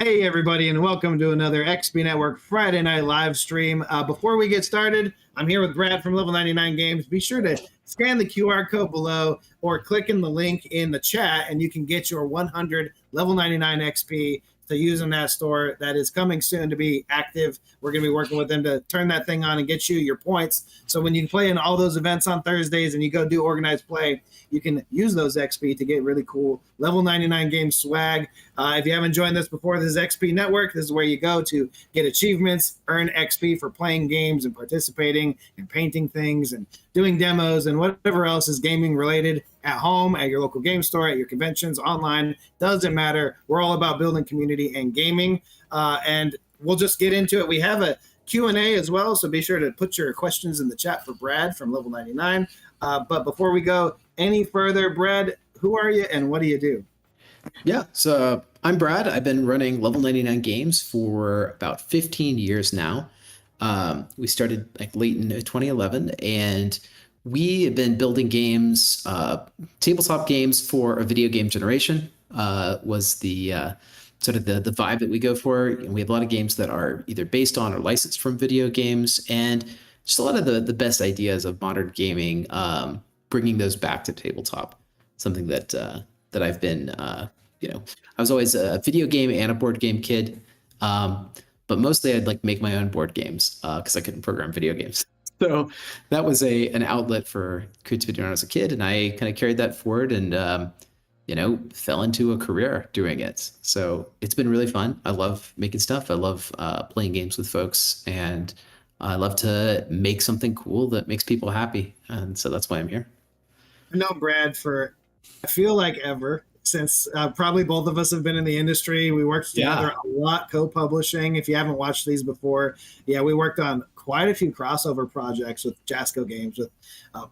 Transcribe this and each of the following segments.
Hey, everybody, and welcome to another XP Network Friday night live stream. Before we get started, I'm here with Brad from Level 99 Games. Be sure to scan the QR code below or click in the link in the chat, and you can get your 100 Level 99 XP to use in that store that is coming soon to be active. We're going to be working with them to turn that thing on and get you your points. So when you play in all those events on Thursdays and you go do organized play, you can use those XP to get really cool Level 99 game swag. If you haven't joined this before, this is XP Network. This is where you go to get achievements, earn XP for playing games and participating and painting things and doing demos and whatever else is gaming related at home, at your local game store, at your conventions, online. Doesn't matter. We're all about building community and gaming. And we'll just get into it. We have a Q&A as well, so be sure to put your questions in the chat for Brad from Level 99. But before we go any further, Brad, who are you and what do you do? Yeah, so I'm Brad. I've been running Level 99 Games for about 15 years now. We started like late in 2011, and we have been building games, tabletop games for a video game generation. Was the sort of the vibe that we go for. And we have a lot of games that are either based on or licensed from video games, and just a lot of the best ideas of modern gaming, bringing those back to tabletop. Something that I've been, I was always a video game and a board game kid, but mostly I'd like make my own board games because I couldn't program video games. So that was an outlet for creativity when I was a kid, and I kind of carried that forward and fell into a career doing it. So it's been really fun. I love making stuff. I love playing games with folks, and I love to make something cool that makes people happy. And so that's why I'm here. I know Brad for, I feel like ever, since probably both of us have been in the industry. We worked together a lot, co-publishing. If you haven't watched these before, we worked on quite a few crossover projects with Jasco Games, with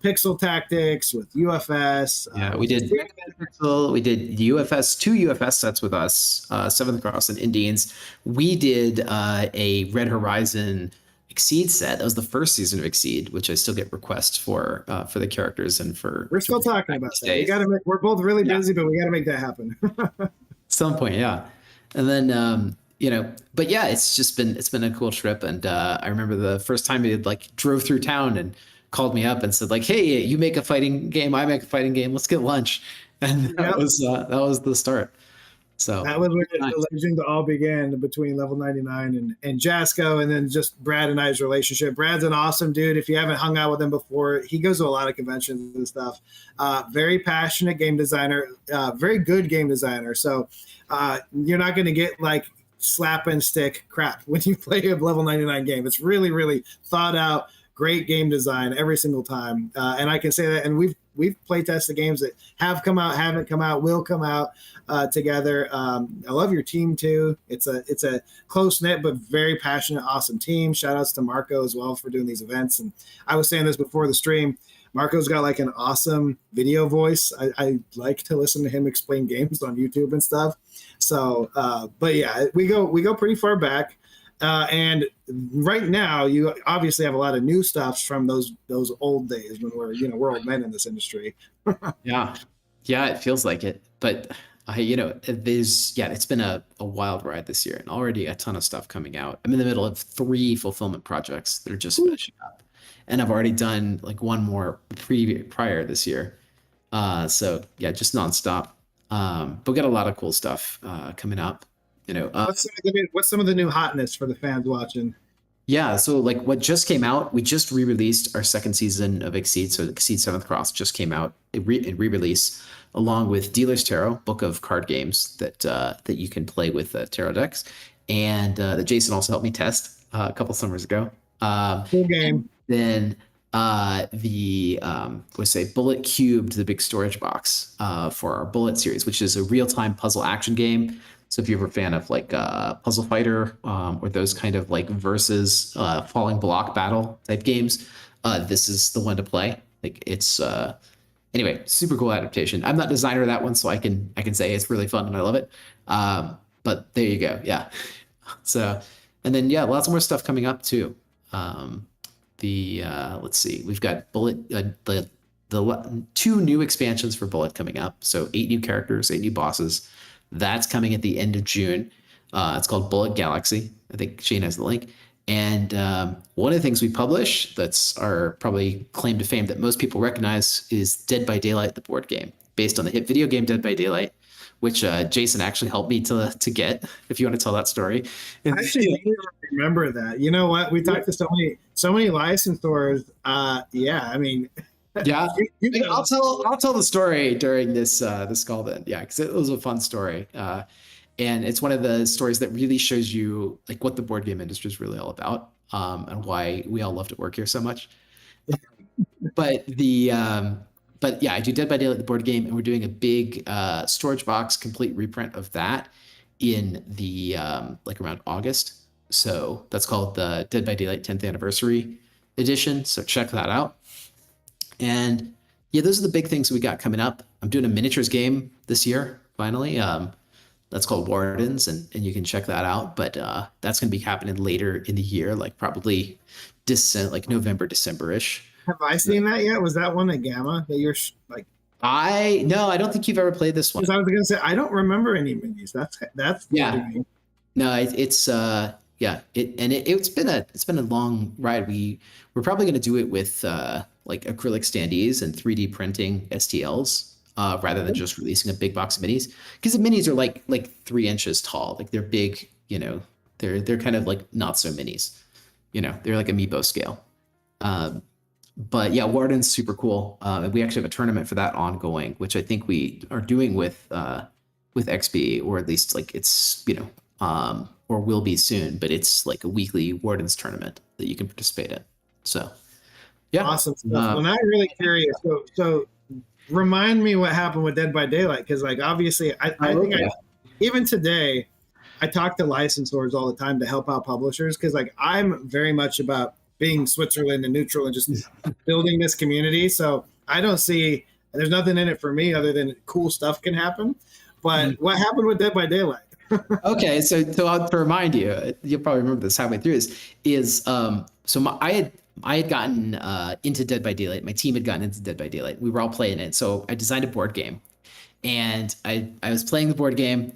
Pixel Tactics, with UFS. We did Pixel, we did UFS, 2 UFS sets with us, Seventh Cross and Indians. We did a Red Horizon Exceed set. That was the first season of Exceed, which I still get requests for the characters and for. We're still talking about that. We gotta make. We're both really busy, but we got to make that happen. At some point, yeah. And then but yeah, it's been a cool trip. And I remember the first time he like drove through town and called me up and said like, "Hey, you make a fighting game, I make a fighting game. Let's get lunch." And that was the start. So that was where the legend all began between Level 99 and Jasco, and then just Brad and I's relationship. Brad's an awesome dude. If you haven't hung out with him before, he goes to a lot of conventions and stuff. Very passionate game designer, very good game designer. So you're not going to get like slap and stick crap when you play a Level 99 game. It's really, really thought out, great game design every single time. And I can say that, and we've play tested games that have come out, haven't come out, will come out together. I love your team too. It's a close knit but very passionate, awesome team. Shout outs to Marco as well for doing these events. And I was saying this before the stream. Marco's got like an awesome video voice. I like to listen to him explain games on YouTube and stuff. So, but yeah, we go pretty far back. And right now, you obviously have a lot of new stuff from those old days when we're old men in this industry. Yeah, it feels like it. But it's been a wild ride this year, and already a ton of stuff coming out. I'm in the middle of 3 fulfillment projects that are just finishing up, and I've already done like one more prior this year. So yeah, just nonstop. But we got a lot of cool stuff coming up. What's some of the new hotness for the fans watching? Yeah, so like what just came out, we just re-released our 2nd season of Exceed. So Exceed 7th Cross just came out in re-release, along with Dealer's Tarot, book of card games that you can play with tarot decks, and that Jason also helped me test a couple summers ago. Cool game. Then Bullet Cubed, the big storage box for our Bullet series, which is a real-time puzzle action game. So if you're a fan of like Puzzle Fighter or those kind of like versus falling block battle type games, this is the one to play. Like it's anyway, super cool adaptation. I'm not designer of that one, so I can say it's really fun and I love it. But there you go. Yeah. So and then lots more stuff coming up too. Let's see, we've got Bullet, the 2 new expansions for Bullet coming up. So 8 new characters, 8 new bosses. That's coming at the end of June. It's called Bullet Galaxy. I think Shane has the link. And one of the things we publish that's our probably claim to fame that most people recognize is Dead by Daylight, the board game, based on the hit video game Dead by Daylight, which Jason actually helped me to get. If you want to tell that story, I actually don't even remember that. You know what? We talked to so many licensors. Yeah, I mean, yeah, you I'll tell the story during this call then. Yeah, because it was a fun story. And it's one of the stories that really shows you like what the board game industry is really all about, and why we all love to work here so much. But but yeah, I do Dead by Daylight, the board game, and we're doing a big storage box complete reprint of that in the like around August. So that's called the Dead by Daylight 10th anniversary edition. So check that out. And yeah, those are the big things we got coming up. I'm doing a miniatures game this year, finally. That's called Wardens, and you can check that out. But that's going to be happening later in the year, like probably like November, December-ish. Have I seen that yet? Was that one at Gamma that you're like? I don't think you've ever played this one. Because I was going to say I don't remember any minis. That's yeah. No, it's it's been a long ride. We're probably going to do it with like acrylic standees and 3D printing STLs. Rather than just releasing a big box of minis, because the minis are like 3 inches tall, like they're big, you know, they're kind of like not so minis, you know, they're like amiibo scale. But yeah, Warden's super cool. We actually have a tournament for that ongoing, which I think we are doing with XP, or at least like it's, you know, or will be soon, but it's like a weekly Warden's tournament that you can participate in. So yeah, awesome stuff. Well, I'm really curious. So remind me what happened with Dead by Daylight, because like obviously I think even today I talk to licensors all the time to help out publishers, because like I'm very much about being Switzerland and neutral and just building this community. So I don't see there's nothing in it for me other than cool stuff can happen. But what happened with Dead by Daylight? Okay, so to remind you, you'll probably remember this halfway through. I had gotten into Dead by Daylight. My team had gotten into Dead by Daylight. We were all playing it. So I designed a board game, and I was playing the board game.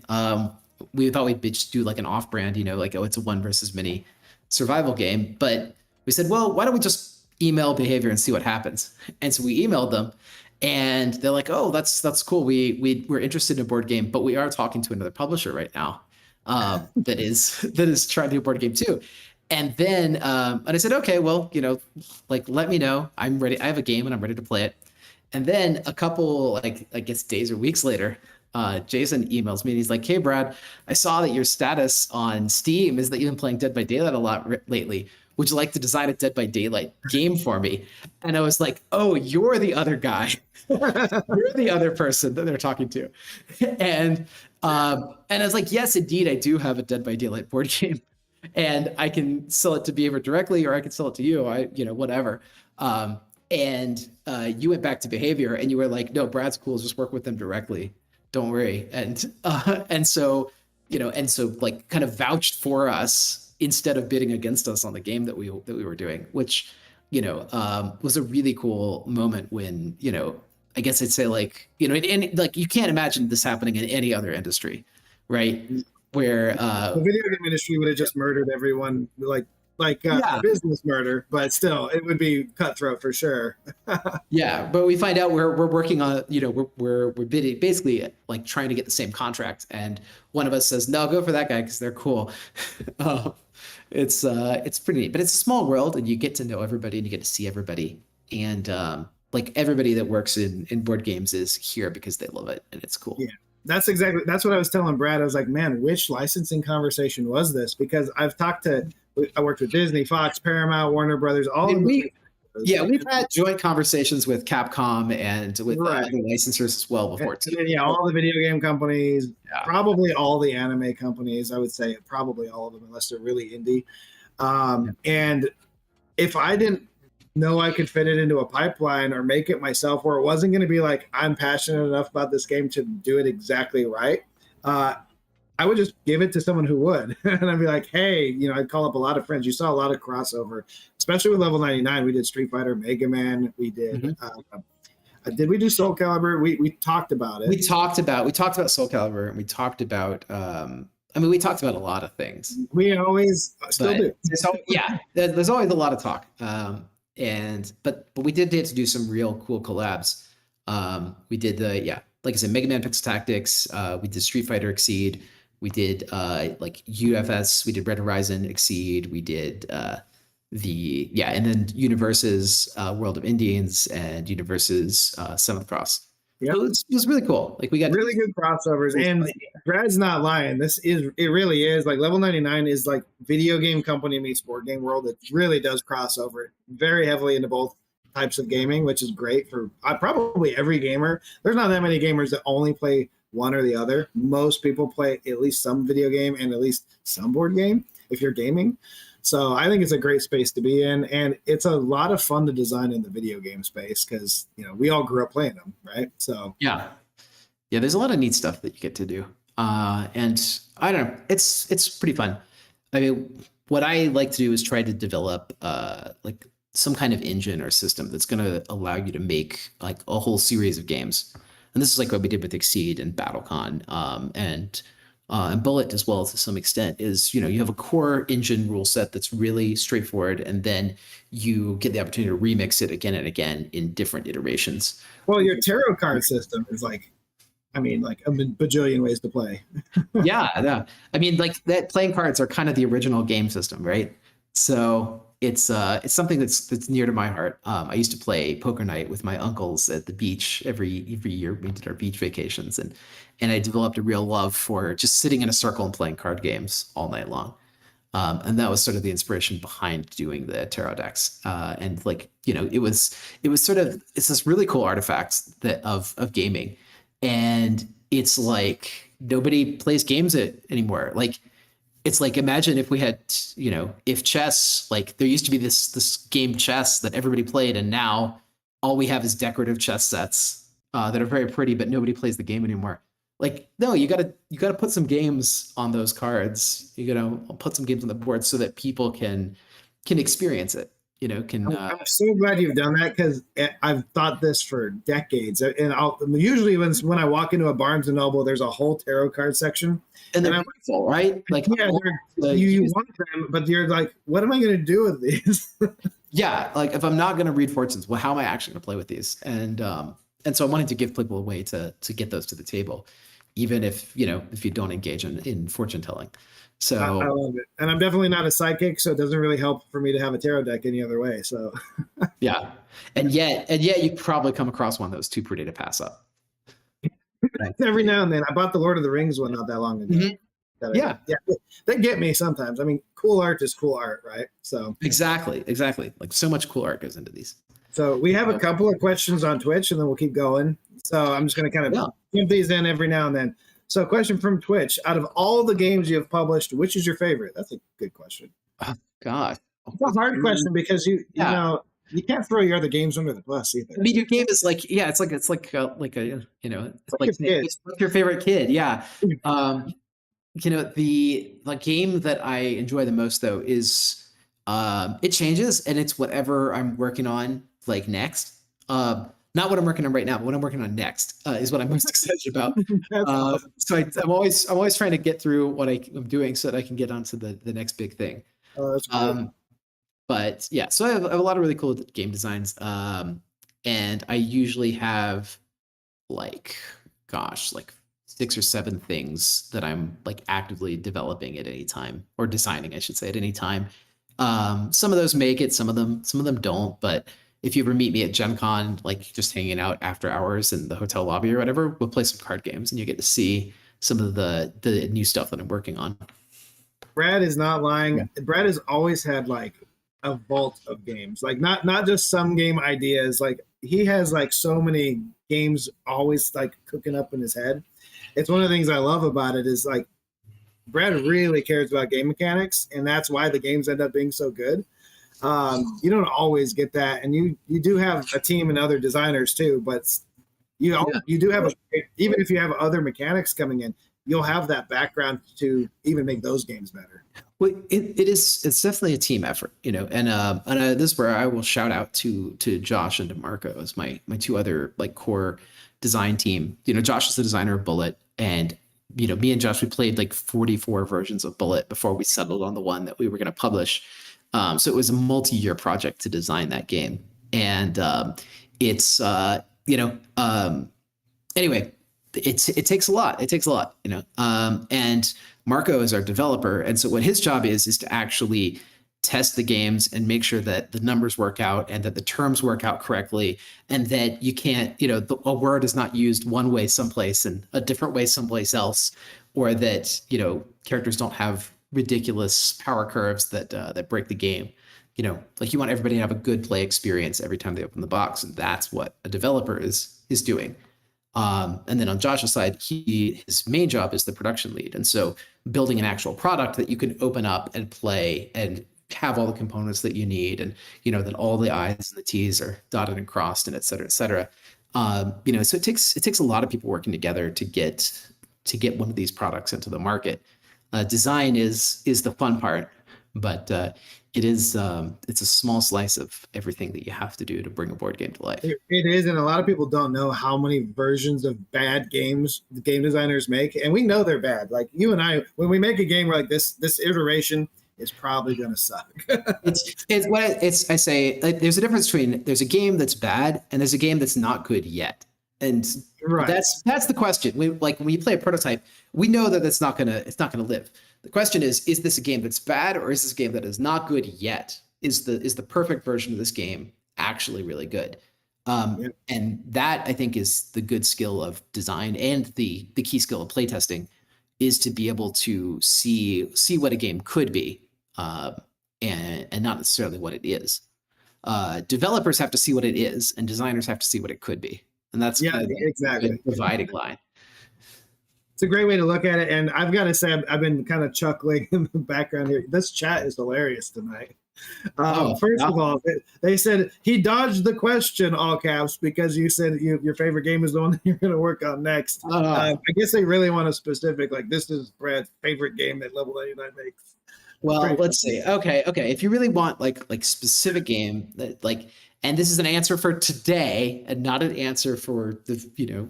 We thought we'd just do like an off-brand, you know, like, oh, it's a one versus many survival game. But we said, well, why don't we just email Behavior and see what happens? And so we emailed them, and they're like, oh, that's cool. We're interested in a board game, but we are talking to another publisher right now that is trying to do a board game too. And then, and I said, okay, well, you know, like, let me know. I'm ready. I have a game and I'm ready to play it. And then a couple, like, I guess days or weeks later, Jason emails me and he's like, hey, Brad, I saw that your status on Steam is that you've been playing Dead by Daylight a lot lately. Would you like to design a Dead by Daylight game for me? And I was like, oh, you're the other guy. You're the other person that they're talking to. And I was like, yes, indeed, I do have a Dead by Daylight board game. And I can sell it to Behavior directly, or I can sell it to you. Whatever. And you went back to Behavior, and you were like, "No, Brad's cool. Just work with them directly. Don't worry." And so like kind of vouched for us instead of bidding against us on the game that we were doing, which was a really cool moment when I guess I'd say like and like you can't imagine this happening in any other industry, right? Where the video game industry would have just murdered everyone, like business murder, but still it would be cutthroat for sure. Yeah, but we find out we're working on we're bidding, basically like trying to get the same contract, and one of us says no, go for that guy because they're cool. It's pretty neat, but it's a small world, and you get to know everybody and you get to see everybody, and like everybody that works in board games is here because they love it and it's cool. Yeah. That's what I was telling Brad. I was like, man, which licensing conversation was this? Because I worked with Disney, Fox, Paramount, Warner Brothers, we've had joint conversations with Capcom and with other licensors as well before too. And then, all the video game companies, probably all the anime companies, I would say probably all of them, unless they're really indie. And if I didn't know I could fit it into a pipeline or make it myself, where it wasn't going to be like I'm passionate enough about this game to do it exactly right, I would just give it to someone who would. And I'd be like, hey, I'd call up a lot of friends. You saw a lot of crossover, especially with Level 99. We did Street Fighter, Mega Man. We did did we do Soul Calibur? We talked about it. We talked about Soul Calibur, and we talked about I mean, we talked about a lot of things. We always still do. So yeah, there's always a lot of talk. But we did get to do some real cool collabs. We did like I said, Mega Man Pixel Tactics. We did Street Fighter Exceed. We did like UFS. We did Red Horizon Exceed. We did and then Universe's World of Indians and Universe's Seventh Cross. Yep. So it was really cool. Like we got really good crossovers, and Brad's not lying. It really is like Level 99 is like video game company meets board game world. It really does cross over very heavily into both types of gaming, which is great for probably every gamer. There's not that many gamers that only play one or the other. Most people play at least some video game and at least some board game if you're gaming. So I think it's a great space to be in, and it's a lot of fun to design in the video game space because we all grew up playing them, right? So yeah, there's a lot of neat stuff that you get to do, and I don't know, it's pretty fun. I mean, what I like to do is try to develop like some kind of engine or system that's going to allow you to make like a whole series of games, and this is like what we did with Exceed and BattleCon, and Bullet as well to some extent. Is you have a core engine rule set that's really straightforward, and then you get the opportunity to remix it again and again in different iterations. Well, your tarot card system is like a bajillion ways to play. yeah. I mean, like that playing cards are kind of the original game system, right? So it's something that's near to my heart. I used to play poker night with my uncles at the beach every year. We did our beach vacations, and I developed a real love for just sitting in a circle and playing card games all night long. And that was sort of the inspiration behind doing the tarot decks. And like, it was sort of, it's this really cool artifact of gaming. And it's like, nobody plays games anymore. Like, it's like, imagine if we had, if chess, like there used to be this game chess that everybody played. And now all we have is decorative chess sets that are very pretty, but nobody plays the game anymore. Like, no, you gotta put some games on those cards. You gotta put some games on the board so that people can experience it. I'm so glad you've done that because I've thought this for decades. And usually when I walk into a Barnes and Noble, there's a whole tarot card section, and they're beautiful, right? Like, yeah, you want them, but you're like, what am I going to do with these? Yeah, like if I'm not going to read fortunes, well, how am I actually going to play with these? And so I wanted to give people a way to get those to the table, even if you don't engage in fortune telling. So I love it, and I'm definitely not a psychic, so it doesn't really help for me to have a tarot deck any other way. So yeah, and yet you probably come across one that was too pretty to pass up. Every now and then, I bought the Lord of the Rings one not that long ago. Mm-hmm. Yeah, they get me sometimes. I mean, cool art is cool art, right? So exactly. Like so much cool art goes into these. So we have a couple of questions on Twitch, and then we'll keep going. So I'm just going to kind of give these in every now and then. So, question from Twitch: out of all the games you have published, which is your favorite? That's a good question. Oh, God, it's a hard question because you can't throw your other games under the bus either. I mean, your game is like it's like your favorite kid. Yeah. The game that I enjoy the most though is it changes, and it's whatever I'm working on like next. Not what I'm working on right now, but what I'm working on next is what I'm most excited about. Awesome. So I'm always trying to get through what I'm doing so that I can get onto the next big thing. Oh, that's cool. But yeah, so I have a lot of really cool game designs, and I usually have like 6 or 7 things that I'm like actively developing at any time, or designing, I should say, at any time. Some of those make it, some of them don't, but if you ever meet me at Gen Con, like just hanging out after hours in the hotel lobby or whatever, we'll play some card games and you get to see some of the new stuff that I'm working on. Brad is not lying. Yeah. Brad has always had like a vault of games, like not just some game ideas. Like he has like so many games always like cooking up in his head. It's one of the things I love about it is like Brad really cares about game mechanics, and that's why the games end up being so good. You don't always get that, and you do have a team and other designers too, but you do have even if you have other mechanics coming in, you'll have that background to even make those games better. Well, it's definitely a team effort, and this is where I will shout out to Josh and to Marco as my 2 other like core design team. Josh is the designer of Bullet, and me and Josh, we played like 44 versions of Bullet before we settled on the one that we were going to publish. So it was a multi-year project to design that game. And it's, anyway, it takes a lot. It takes a lot, and Marco is our developer. And so what his job is to actually test the games and make sure that the numbers work out and that the terms work out correctly, and that you can't, a word is not used one way someplace and a different way someplace else, or that, characters don't have ridiculous power curves that break the game. Like you want everybody to have a good play experience every time they open the box, and that's what a developer is doing. And then on Josh's side, his main job is the production lead, and so building an actual product that you can open up and play and have all the components that you need, and that all the I's and the T's are dotted and crossed, and et cetera, et cetera. So it takes a lot of people working together to get one of these products into the market. Design is the fun part, but it's a small slice of everything that you have to do to bring a board game to life. It is, and a lot of people don't know how many versions of bad games the game designers make, and we know they're bad. Like you and I, when we make a game, we're like, this iteration is probably going to suck. I say, like, there's a difference between there's a game that's bad and there's a game that's not good yet. And right. That's the question. When you play a prototype, we know that it's not gonna live. The question is this a game that's bad, or is this a game that is not good yet? Is the perfect version of this game actually really good? And that, I think, is the good skill of design, and the key skill of playtesting is to be able to see what a game could be, and not necessarily what it is. Developers have to see what it is, and designers have to see what it could be. And that's exactly the dividing line. It's a great way to look at it. And I've got to say, I've been kind of chuckling in the background here. This chat is hilarious tonight. First of all, they said he dodged the question, all caps, because you said your favorite game is the one that you're going to work on next. I guess they really want a specific, like, this is Brad's favorite game that Level 99 makes. Well, let's see. Okay. If you really want like specific game that and this is an answer for today and not an answer for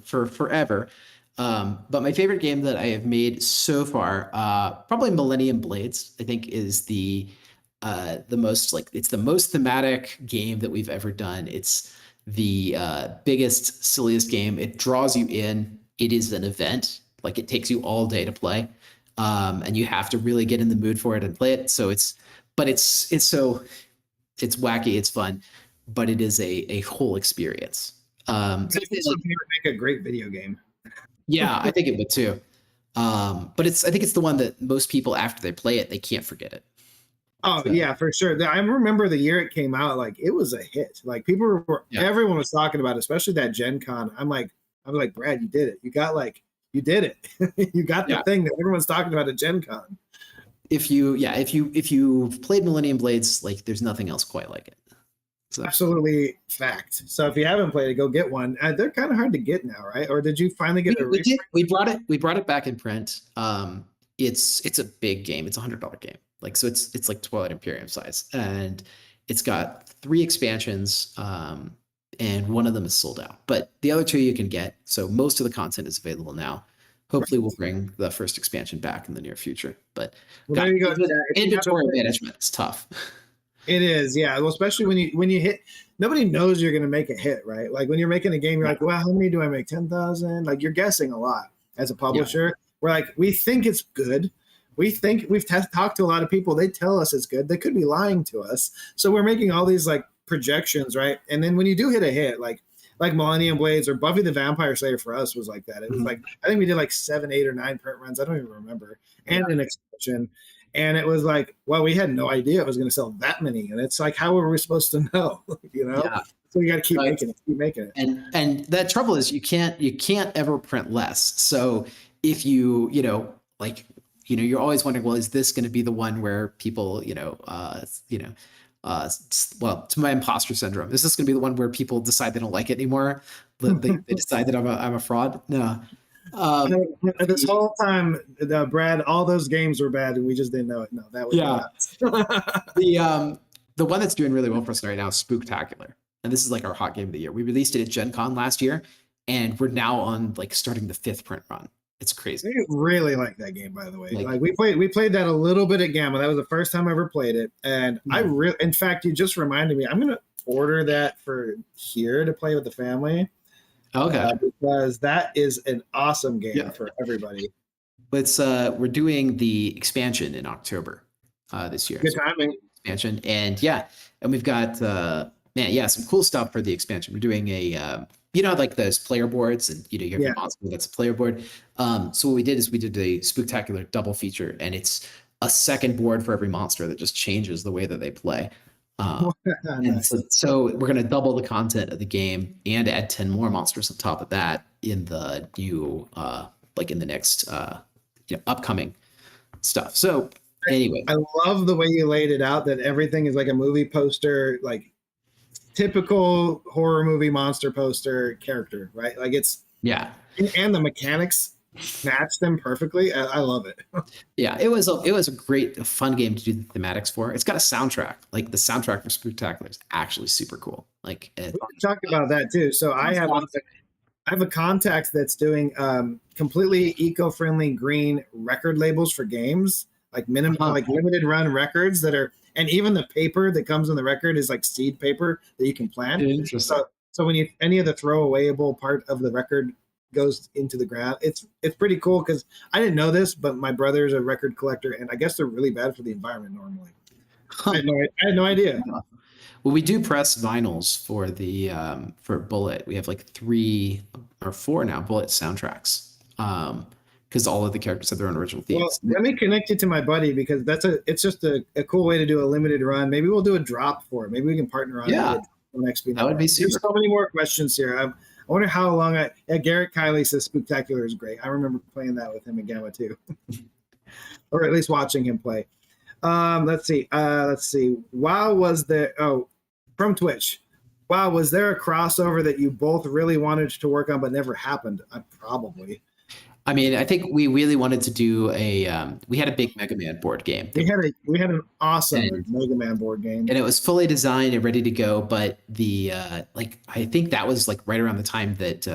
for forever. But my favorite game that I have made so far, probably Millennium Blades, I think is the most it's the most thematic game that we've ever done. It's the biggest, silliest game. It draws you in. It is an event. Like, it takes you all day to play. And you have to really get in the mood for it and play it. So it's wacky, it's fun, but it is a whole experience. I think it would make a great video game. Yeah, I think it would too. But I think it's the one that most people, after they play it, they can't forget it. Oh, so. Yeah, for sure. I remember the year it came out, like, it was a hit. Like, people everyone was talking about it, especially that Gen Con. I'm like, Brad, you did it. You did it. You got the thing that everyone's talking about at Gen Con. If you've played Millennium Blades, like, there's nothing else quite like it. So. Absolutely fact. So if you haven't played it, go get one. They're kind of hard to get now, right? Or did you finally get we did. We brought it back in print. It's a big game. It's $100 game. Like, so it's like Twilight Imperium size, and it's got 3 expansions. And one of them is sold out, but the other 2 you can get. So most of the content is available now. Hopefully we'll bring the first expansion back in the near future, but there you go. Inventory management is tough. It is. Yeah. Well, especially when you hit, nobody knows you're going to make a hit, right? Like, when you're making a game, you're like, well, how many do I make? 10,000? Like, you're guessing a lot as a publisher. Yeah. We're like, we think it's good. We think we've talked to a lot of people. They tell us it's good. They could be lying to us. So we're making all these like projections, right? And then when you do hit a hit, like Millennium Blades or Buffy the Vampire Slayer for us was like that. It was like, I think we did like 7, 8, or 9 print runs. I don't even remember. And an expansion. And it was like, well, we had no idea it was going to sell that many. And it's like, how were we supposed to know? Yeah. So you got to keep making it. And that trouble is you can't ever print less. So if you're always wondering, well, is this going to be the one where people, well, to my imposter syndrome, is this going to be the one where people decide they don't like it anymore? They decide that I'm a fraud? No. This whole time, Brad, all those games were bad, and we just didn't know it. No, that was the one that's doing really well for us right now is Spooktacular, and this is like our hot game of the year. We released it at Gen Con last year, and we're now on like starting the 5th print run. It's crazy. I really like that game, by the way. Like, Like we played that a little bit at Gamma. That was the first time I ever played it, and I really, in fact, you just reminded me. I'm gonna order that for here to play with the family. okay. Because that is an awesome game Yeah. for everybody. It's we're doing the expansion in October this year. Good timing. Expansion, and we've got some cool stuff for the expansion. We're doing a like those player boards, and you have your monster that's a player board. So what we did is we did a Spooktacular double feature, and it's a second board for every monster that just changes the way that they play. And so we're going to double the content of the game and add 10 more monsters on top of that in the new in the next upcoming stuff. So anyway, I love the way you laid it out, that everything is like a movie poster, like typical horror movie monster poster character, right? Like it's and the mechanics match them perfectly. I love it. Yeah, it was a great fun game to do the thematics for. It's got a soundtrack. Like the soundtrack for Spooktacular is actually super cool. Like we talked about that too. So I have a contact that's doing completely eco-friendly green record labels for games, like like limited run records that are, and even the paper that comes in the record is like seed paper that you can plant. Interesting. So when any of the throwawayable part of the record goes into the ground, it's pretty cool, because I didn't know this, but my brother's a record collector, and I guess they're really bad for the environment normally. I had no idea. Well, we do press vinyls for the for Bullet. We have like 3 or 4 now Bullet soundtracks, because all of the characters have their own original themes. Well, let me connect you to my buddy, because it's just a cool way to do a limited run. Maybe we'll do a drop for it. Maybe we can partner on it. That would be super. There's so many more questions here. I wonder how long Garrett Kiley says Spooktacular is great. I remember playing that with him in Gamma too, or at least watching him play. Let's see. WoW was there? Oh, from Twitch. WoW, was there a crossover that you both really wanted to work on but never happened? Probably. I mean, I think we really wanted to do we had a big Mega Man board game. We had an awesome Mega Man board game, and it was fully designed and ready to go. But the I think that was like right around the time that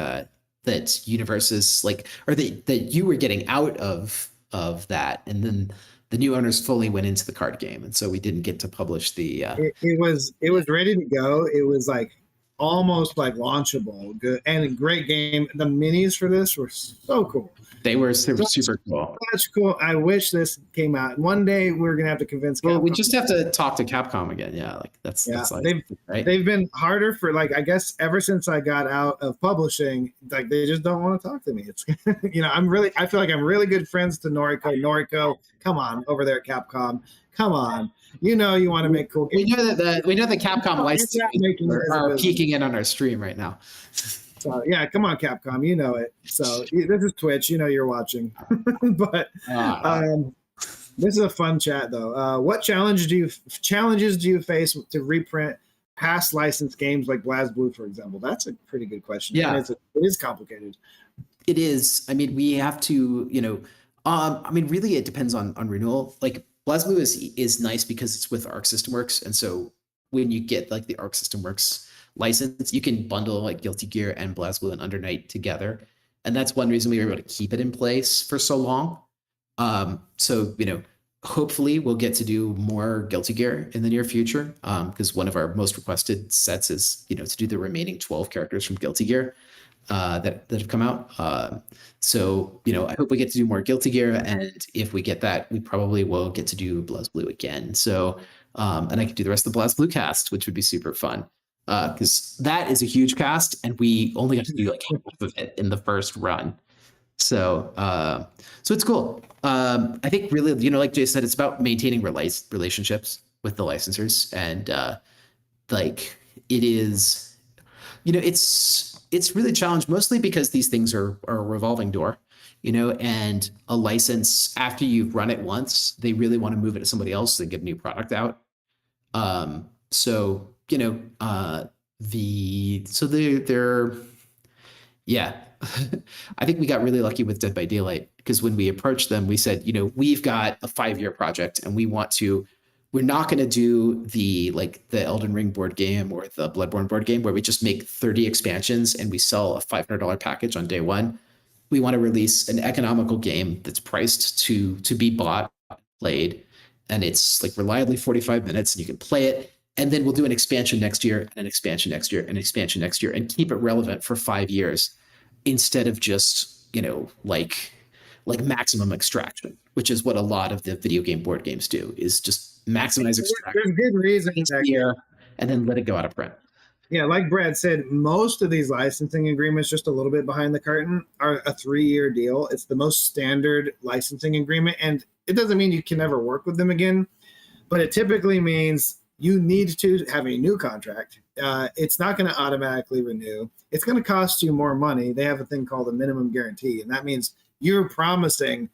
Universes that you were getting out of that, and then the new owners fully went into the card game, and so we didn't get to publish the. It was ready to go. It was like almost like launchable, good and a great game. The minis for this were so cool. They were super cool. That's cool. I wish this came out. One day we're gonna have to convince Capcom. Well, we just have to talk to Capcom again. Yeah, like that's like, they've been harder for, like, I guess ever since I got out of publishing. Like they just don't want to talk to me. It's I feel like I'm really good friends to Noriko. Noriko, come on over there at Capcom. Come on. You want to make cool games. We know the Capcom license are peeking in on our stream right now. So yeah, come on, Capcom, you know it. So this is Twitch, you're watching. But this is a fun chat though. What challenges do you face to reprint past licensed games like BlazBlue, for example? That's a pretty good question. Yeah, it is complicated. It is. I mean, we have to, really, it depends on renewal. Like BlazBlue is nice because it's with Arc System Works, and so when you get like the Arc System Works license, you can bundle like Guilty Gear and BlazBlue and Under Night together, and that's one reason we were able to keep it in place for so long. So hopefully we'll get to do more Guilty Gear in the near future, because one of our most requested sets is to do the remaining 12 characters from Guilty Gear that have come out. So I hope we get to do more Guilty Gear, and if we get that, we probably will get to do BlazBlue again. So and I could do the rest of the BlazBlue cast, which would be super fun, because that is a huge cast, and we only got to do like half of it in the first run. So it's cool. I think really, like Jay said, it's about maintaining relationships with the licensors, and like it is, it's really a challenge, mostly because these things are a revolving door, and a license, after you've run it once, they really want to move it to somebody else and get a new product out. So I think we got really lucky with Dead by Daylight, because when we approached them, we said, we've got a 5-year project, and we're not going to do the Elden Ring board game or the Bloodborne board game where we just make 30 expansions and we sell a $500 package on day one. we want to release an economical game that's priced to be bought, played, and it's like reliably 45 minutes and you can play it. And then we'll do an expansion next year, and an expansion next year, and an expansion next year, and keep it relevant for 5 years instead of just, like maximum extraction, which is what a lot of the video game board games do, is just maximize extraction. There's good reason and then let it go out of print. Yeah, like Brad said, most of these licensing agreements, just a little bit behind the curtain, are a 3-year deal. It's the most standard licensing agreement, and it doesn't mean you can never work with them again, but it typically means you need to have a new contract. It's not going to automatically renew. It's going to cost you more money. They have a thing called a minimum guarantee, and that means you're promising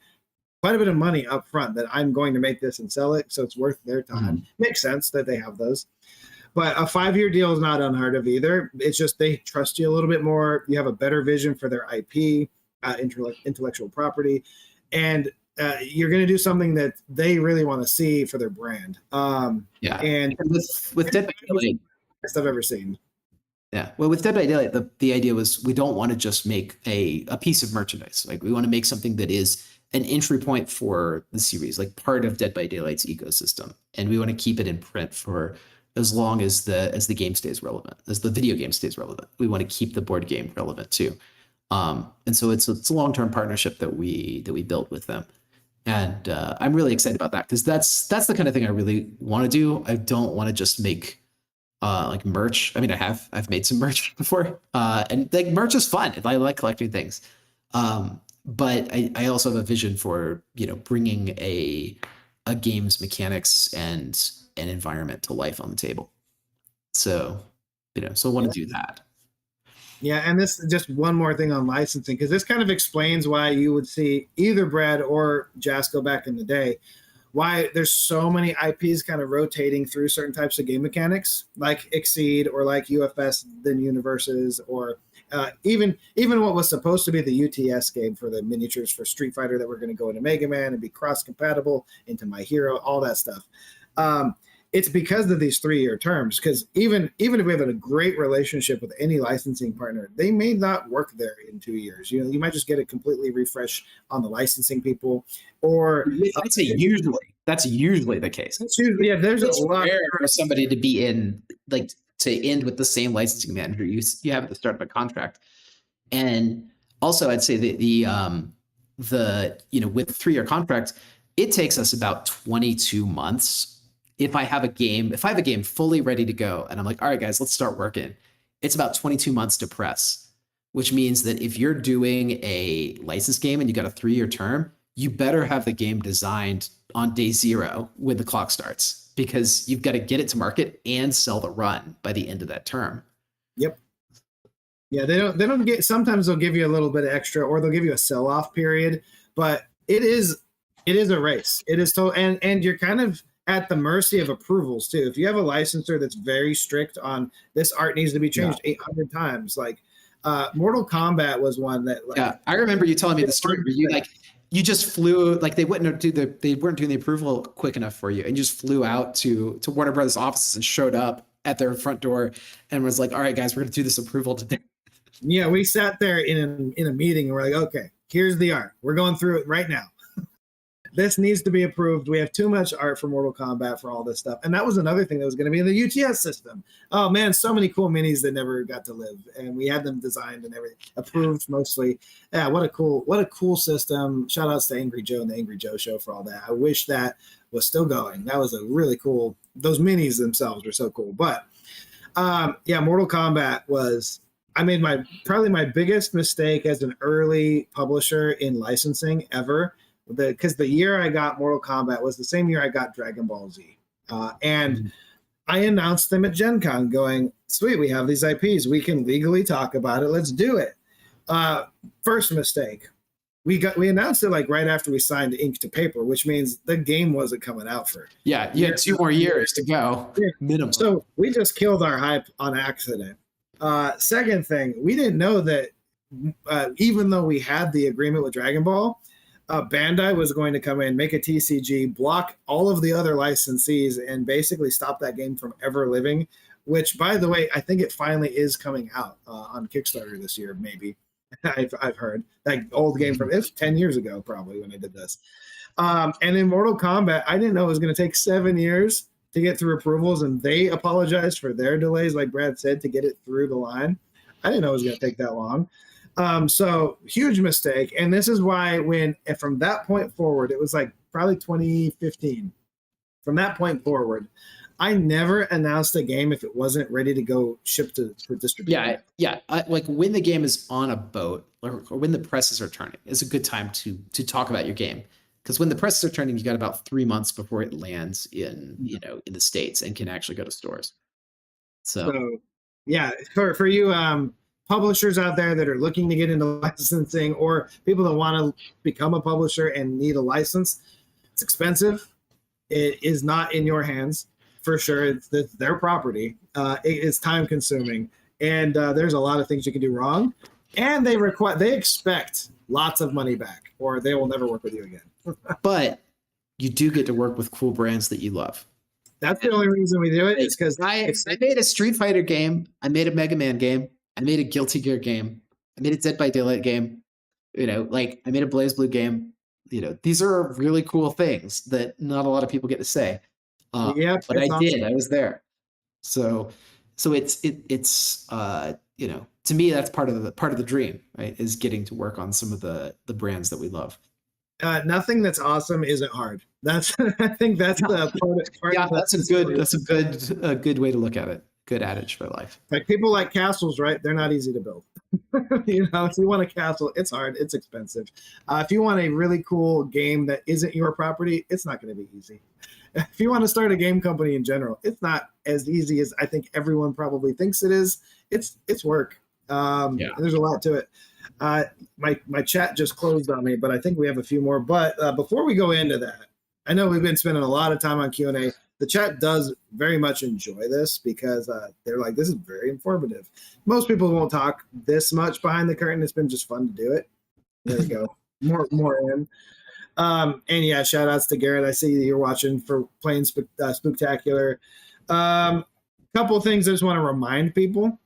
quite a bit of money up front that I'm going to make this and sell it, so it's worth their time. Mm-hmm. Makes sense that they have those. But a 5-year deal is not unheard of either. It's just they trust you a little bit more. You have a better vision for their IP, intellectual property, and you're going to do something that they really want to see for their brand. And with Dead by Daylight, best I've ever seen. Yeah, well, with Dead by Daylight, the idea was we don't want to just make a piece of merchandise. Like, we want to make something that is an entry point for the series, like part of Dead by Daylight's ecosystem, and we want to keep it in print for as long as the game stays relevant, as the video game stays relevant. We want to keep the board game relevant too. And so it's a long-term partnership that we built with them. And I'm really excited about that, because that's the kind of thing I really want to do. I don't want to just make like merch. I mean, I've made some merch before, and like merch is fun. I like collecting things. But I also have a vision for, bringing a game's mechanics and an environment to life on the table. So, so I want to do that. Yeah, and this just one more thing on licensing, because this kind of explains why you would see either Brad or Jasko back in the day, why there's so many IPs kind of rotating through certain types of game mechanics, like Exceed or like UFS, then Universes, or even what was supposed to be the UTS game for the miniatures for Street Fighter that were going to go into Mega Man and be cross-compatible into My Hero, all that stuff. It's because of these 3-year terms, because even if we have a great relationship with any licensing partner, they may not work there in 2 years. You might just get a completely refresh on the licensing people, or I'd say that's usually the case. There's a lot rare for somebody to be in, like, to end with the same licensing manager you have at the start of a contract. And also, I'd say that with 3-year contracts, it takes us about 22 months. If I have a game fully ready to go and I'm like, all right, guys, let's start working, it's about 22 months to press, which means that if you're doing a licensed game and you got a 3-year term, you better have the game designed on day 0 when the clock starts, because you've got to get it to market and sell the run by the end of that term. Yep. Yeah, they don't get, sometimes they'll give you a little bit of extra, or they'll give you a sell-off period, but it is a race. It is total, and you're kind of at the mercy of approvals too. If you have a licensor that's very strict on this art needs to be changed 800 times, like Mortal Kombat was one that, like, yeah, I remember you telling me the story where you just flew, like, they weren't doing the approval quick enough for you, and you just flew out to Warner Brothers offices and showed up at their front door and was like, all right, guys, we're going to do this approval today. Yeah, we sat there in a meeting and we're like, okay, here's the art. We're going through it right now. This needs to be approved. We have too much art for Mortal Kombat for all this stuff. And that was another thing that was going to be in the UTS system. Oh man, so many cool minis that never got to live. And we had them designed and everything, approved mostly. Yeah, what a cool system. Shout outs to Angry Joe and the Angry Joe Show for all that. I wish that was still going. That was a really cool, those minis themselves were so cool. But Mortal Kombat I made probably my biggest mistake as an early publisher in licensing ever. Because the year I got Mortal Kombat was the same year I got Dragon Ball Z. And I announced them at Gen Con going, sweet, we have these IPs. We can legally talk about it. Let's do it. First mistake. We announced it like right after we signed ink to paper, which means the game wasn't coming out for. Yeah, you had 2 more years to go. Minimum. So we just killed our hype on accident. Second thing, we didn't know that even though we had the agreement with Dragon Ball, Bandai was going to come in, make a TCG, block all of the other licensees, and basically stop that game from ever living, which, by the way, I think it finally is coming out on Kickstarter this year, maybe. I've heard that old game from it's 10 years ago probably when I did this. And in Mortal Kombat, I didn't know it was going to take 7 years to get through approvals, and they apologized for their delays, like Brad said, to get it through the line. I didn't know it was going to take that long. So huge mistake. And this is why from that point forward, it was like probably 2015. From that point forward, I never announced a game if it wasn't ready to go ship for distribution. Yeah. Like when the game is on a boat or when the presses are turning, it's a good time to talk about your game. Because when the presses are turning, you got about 3 months before it lands in the States and can actually go to stores. So yeah, for you publishers out there that are looking to get into licensing, or people that want to become a publisher and need a license, it's expensive. It is not in your hands for sure. It's their property. It is time consuming, and there's a lot of things you can do wrong. And they expect lots of money back, or they will never work with you again. But you do get to work with cool brands that you love. That's the only reason we do it. Is because I made a Street Fighter game. I made a Mega Man game. I made a Guilty Gear game. I made a Dead by Daylight game. I made a BlazBlue game. These are really cool things that not a lot of people get to say. But I did. I was there. So it's to me that's part of the dream, right? Is getting to work on some of the brands that we love. Nothing that's awesome isn't hard. I think that's the part. Yeah, that's a good way to look at it. Good adage for life. Like people like castles, right? They're not easy to build. If you want a castle, it's hard, it's expensive. If you want a really cool game that isn't your property, it's not going to be easy. If you want to start a game company in general, it's not as easy as I think everyone probably thinks it is. It's work. There's a lot to it. My chat just closed on me, but I think we have a few more. But before we go into that, I know we've been spending a lot of time on Q&A. The chat does very much enjoy this because they're like, this is very informative. Most people won't talk this much behind the curtain. It's been just fun to do it. There we go. More in. And yeah, shout outs to Garrett. I see you're watching for playing Spooktacular. Couple of things I just want to remind people.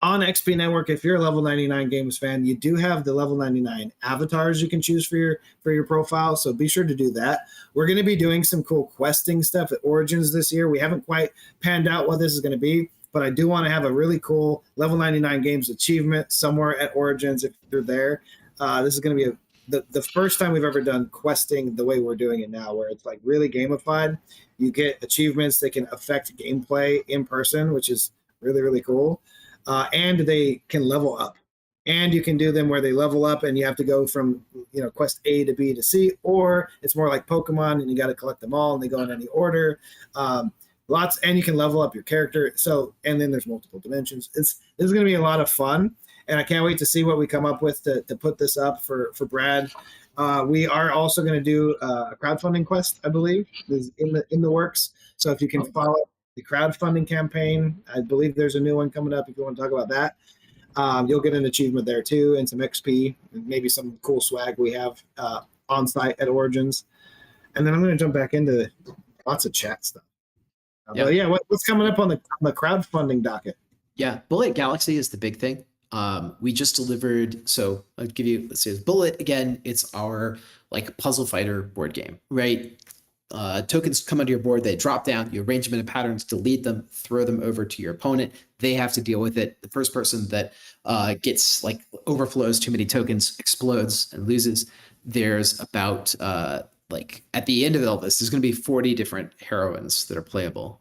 On XP Network, if you're a Level 99 Games fan, you do have the Level 99 avatars you can choose for your profile, so be sure to do that. We're going to be doing some cool questing stuff at Origins this year. We haven't quite panned out what this is going to be, but I do want to have a really cool Level 99 Games achievement somewhere at Origins if you're there. This is going to be the first time we've ever done questing the way we're doing it now, where it's like really gamified. You get achievements that can affect gameplay in person, which is really, really cool. And they can level up, and you can do them where they level up and you have to go from quest A to B to C, or it's more like Pokemon and you got to collect them all and they go in any order. And you can level up your character. So, and then there's multiple dimensions. This is going to be a lot of fun, and I can't wait to see what we come up with to put this up for Brad. We are also going to do a crowdfunding quest, I believe, is in the works. So if you can follow the crowdfunding campaign, I believe there's a new one coming up if you want to talk about that. You'll get an achievement there too, and some XP, and maybe some cool swag we have on site at Origins. And then I'm going to jump back into lots of chat stuff. But yeah, what's coming up on the crowdfunding docket? Yeah, Bullet Galaxy is the big thing. We just delivered, so I'll give you, let's say Bullet again, it's our puzzle fighter board game, right? Tokens come onto your board, they drop down, you arrange them in patterns, delete them, throw them over to your opponent. They have to deal with it. The first person that gets overflows too many tokens explodes and loses. There's about at the end of all this, there's going to be 40 different heroines that are playable.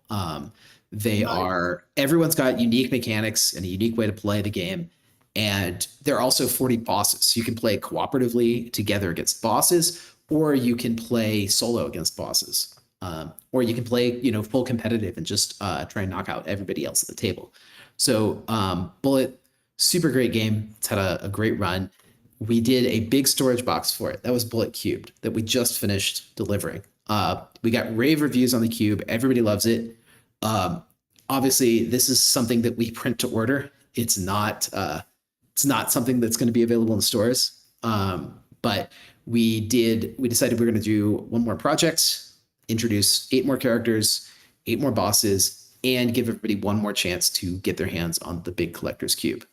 Everyone's got unique mechanics and a unique way to play the game. And there are also 40 bosses. So you can play cooperatively together against bosses, or you can play solo against bosses, or you can play, full competitive and just try and knock out everybody else at the table. So Bullet, super great game. It's had a great run. We did a big storage box for it. That was Bullet Cubed that we just finished delivering. We got rave reviews on the Cube. Everybody loves it. Obviously, this is something that we print to order. It's not something that's going to be available in stores. But we decided we were going to do one more project, introduce 8 more characters, 8 more bosses, and give everybody one more chance to get their hands on the big collector's cube.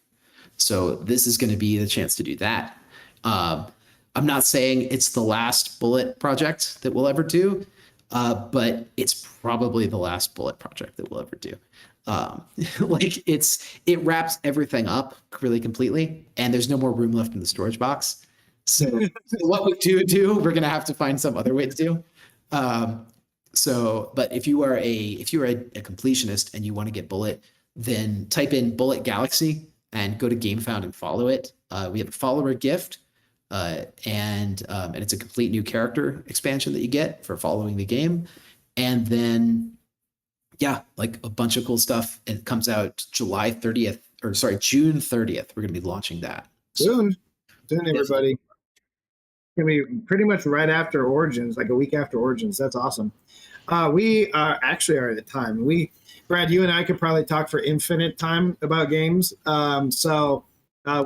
So this is going to be the chance to do that. I'm not saying it's the last Bullet project that we'll ever do, but it's probably the last Bullet project that we'll ever do. Like it wraps everything up really completely, and there's no more room left in the storage box. So what we do, we're gonna have to find some other way to do. But if you are a completionist and you want to get Bullet, then type in Bullet Galaxy and go to GameFound and follow it. We have a follower gift, and it's a complete new character expansion that you get for following the game, and then like a bunch of cool stuff. It comes out June 30th. We're gonna be launching that soon, everybody. It's gonna be pretty much right after Origins, like a week after Origins. That's awesome. We actually are at time. Brad, you and I could probably talk for infinite time about games. So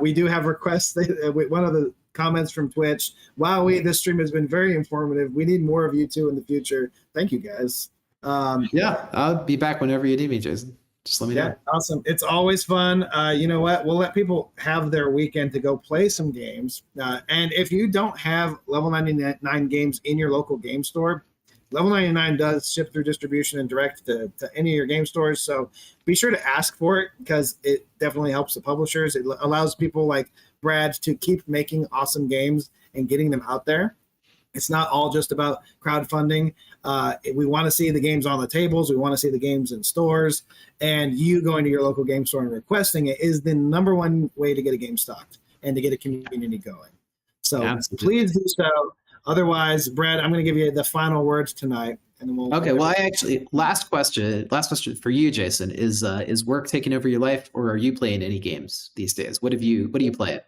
we do have requests. One of the comments from Twitch, wow, this stream has been very informative. We need more of you two in the future. Thank you, guys. I'll be back whenever you need me, Jason. Just let me know. Awesome. It's always fun. You know what? We'll let people have their weekend to go play some games. And if you don't have Level 99 games in your local game store, Level 99 does ship through distribution and direct to any of your game stores. So be sure to ask for it, because it definitely helps the publishers. It allows people like Brad to keep making awesome games and getting them out there. It's not all just about crowdfunding. We want to see the games on the tables. We want to see the games in stores. And you going to your local game store and requesting it is the number one way to get a game stocked and to get a community going. So please do so. Otherwise, Brad, I'm going to give you the final words tonight. And then we'll okay. Well, last question for you, Jason, is work taking over your life, or are you playing any games these days? What are you playing?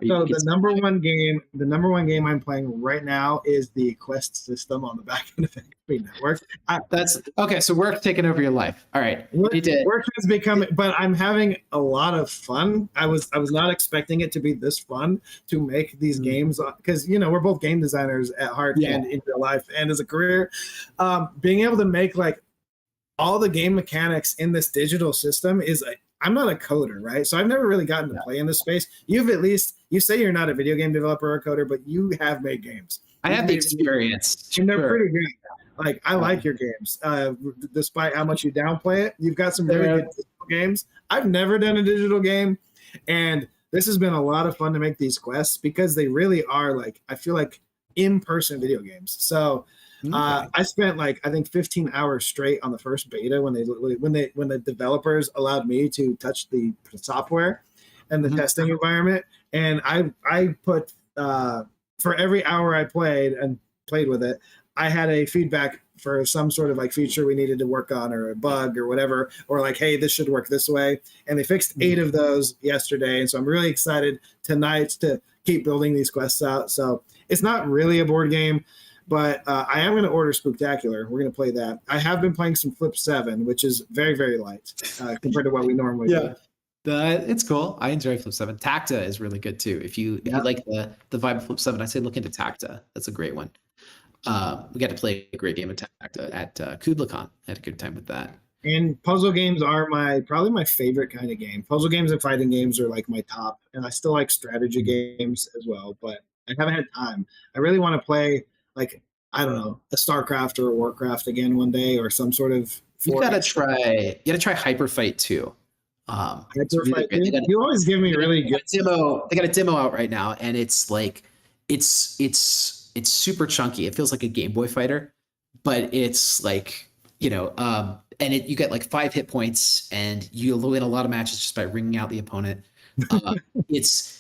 So the number one game I'm playing right now is the Quest system on the back end of XP Network. That's okay. So work taking over your life. All right. Work has become, but I'm having a lot of fun. I was not expecting it to be this fun to make these games, because we're both game designers at heart and in real life and as a career. Being able to make like all the game mechanics in this digital system is I'm not a coder, right? So I've never really gotten to play in this space. You say you're not a video game developer or a coder, but you have made games. I have the experience. And they're pretty good. Like, I like your games. Despite how much you downplay it, you've got some really good digital games. I've never done a digital game, and this has been a lot of fun to make these quests, because they really are like, I feel like in-person video games. So I spent I think 15 hours straight on the first beta when the developers allowed me to touch the software and the testing environment. And I put for every hour I played with it, I had a feedback for some sort of like feature we needed to work on, or a bug or whatever, or like, hey, this should work this way. And they fixed 8 of those yesterday. And so I'm really excited tonight to keep building these quests out. So it's not really a board game, but I am going to order Spooktacular. We're going to play that. I have been playing some Flip 7, which is very, very light compared to what we normally do. It's cool. I enjoy Flip 7. Tacta is really good too. If you like the vibe of Flip 7, I say look into Tacta. That's a great one. We got to play a great game of Tacta at KublaCon. I had a good time with that. And puzzle games are probably my favorite kind of game. Puzzle games and fighting games are like my top, and I still like strategy games as well, but I haven't had time. I really want to play like, I don't know, a StarCraft or a Warcraft again one day, or some sort of. You gotta try Hyperfight 2. Hyperfight 2? You always give me really good demo. They got a demo out right now, and it's like it's super chunky. It feels like a Game Boy Fighter, but it's like, and you get like 5 hit points, and you win a lot of matches just by ringing out the opponent. It's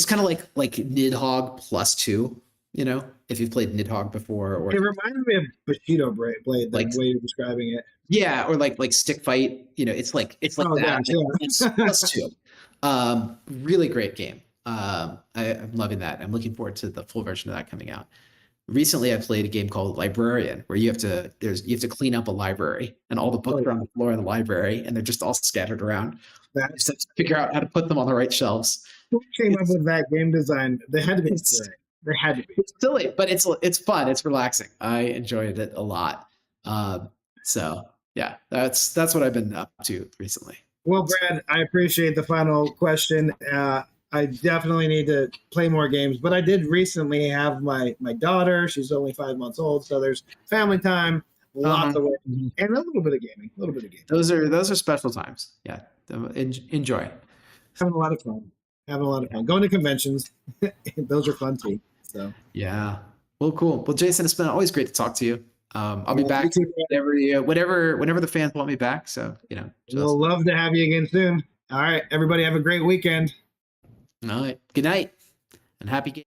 kind of like Nidhogg plus 2. If you've played Nidhogg before, or it reminds me of Bushido Blade, the way you're describing it. Yeah, or like Stick Fight. It's like that. It's plus 2. Really great game. I'm loving that. I'm looking forward to the full version of that coming out. Recently, I played a game called Librarian, where you have to clean up a library, and all the books are on the floor in the library, and they're just all scattered around. You just have to figure out how to put them on the right shelves. Who came up with that game design? They had to be great. There had to be. It's silly, but it's fun. It's relaxing. I enjoyed it a lot. So yeah, that's what I've been up to recently. Well, Brad, I appreciate the final question. I definitely need to play more games, but I did recently have my daughter. She's only 5 months old, so there's family time, lots of work, Mhm. and a little bit of gaming. A little bit of gaming. Those are special times. Yeah, enjoy. Having a lot of fun. Having a lot of fun. Going to conventions, those are fun too. So Yeah. Well, cool. Well, Jason, it's been always great to talk to you. I'll be yeah, back you too, Brad. whenever the fans want me back. So just We'll love to have you again soon. All right, everybody, have a great weekend. all right. Good night and happy game.